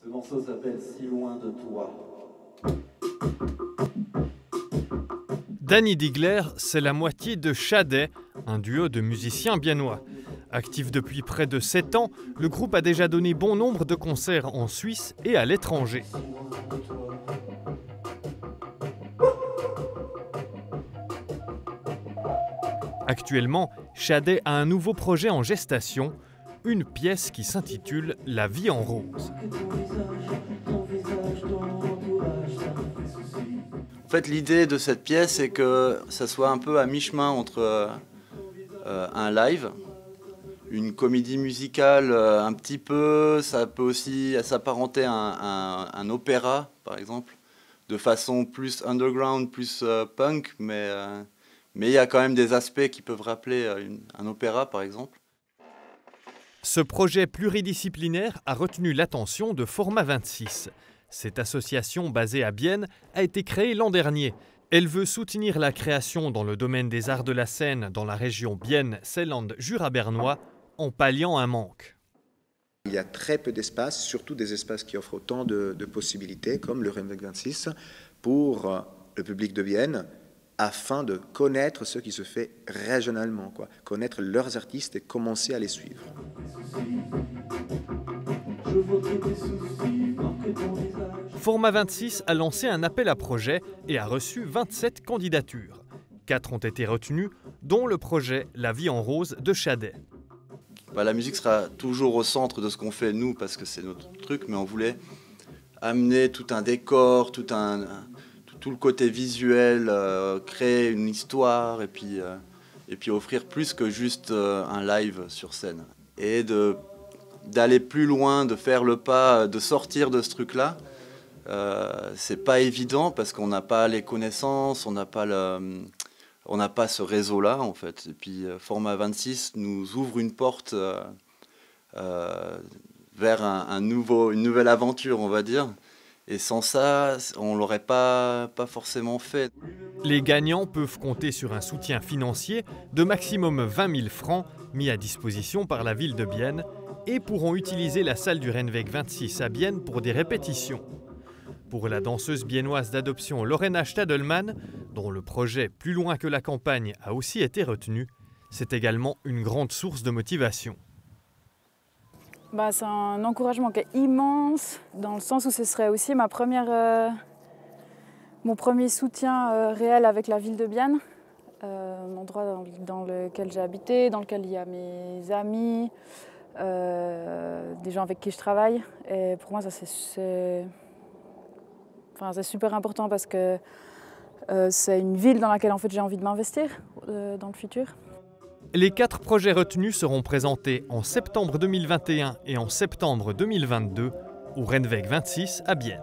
Ce morceau s'appelle Si loin de toi. Danny Digler, c'est la moitié de Shadé, un duo de musiciens biennois. Actif depuis près de 7 ans, le groupe a déjà donné bon nombre de concerts en Suisse et à l'étranger. Actuellement, Shadé a un nouveau projet en gestation, une pièce qui s'intitule La vie en rose. En fait, l'idée de cette pièce, c'est que ça soit un peu à mi-chemin entre un live, une comédie musicale un petit peu, ça peut aussi s'apparenter à un opéra, par exemple, de façon plus underground, plus punk, mais il y a quand même des aspects qui peuvent rappeler un opéra, par exemple. Ce projet pluridisciplinaire a retenu l'attention de Format 26. Cette association basée à Bienne a été créée l'an dernier. Elle veut soutenir la création dans le domaine des arts de la scène dans la région Bienne-Seeland-Jura-Bernois en palliant un manque. Il y a très peu d'espaces, surtout des espaces qui offrent autant de possibilités comme le Rennweg 26 pour le public de Bienne afin de connaître ce qui se fait régionalement, connaître leurs artistes et commencer à les suivre. Format 26 a lancé un appel à projet et a reçu 27 candidatures. 4 ont été retenues, dont le projet La vie en rose de Shadé. La musique sera toujours au centre de ce qu'on fait nous parce que c'est notre truc, mais on voulait amener tout un décor, tout le côté visuel, créer une histoire et puis offrir plus que juste un live sur scène. Et d'aller plus loin, de faire le pas, de sortir de ce truc-là. C'est pas évident parce qu'on n'a pas les connaissances, on n'a pas ce réseau-là en fait. Et puis Format 26 nous ouvre une porte vers une nouvelle aventure, on va dire. Et sans ça, on l'aurait pas forcément fait. Les gagnants peuvent compter sur un soutien financier de maximum 20 000 francs mis à disposition par la ville de Bienne et pourront utiliser la salle du Rennweg 26 à Bienne pour des répétitions. Pour la danseuse biennoise d'adoption Lorena Stadelmann, dont le projet Plus loin que la campagne a aussi été retenu, c'est également une grande source de motivation. C'est un encouragement qui est immense, dans le sens où ce serait aussi mon premier soutien réel avec la ville de Bienne, un endroit dans lequel j'ai habité, dans lequel il y a mes amis, des gens avec qui je travaille. Et pour moi, ça c'est super important parce que c'est une ville dans laquelle en fait, j'ai envie de m'investir dans le futur. Les 4 projets retenus seront présentés en septembre 2021 et en septembre 2022 au Rennweg 26 à Bienne.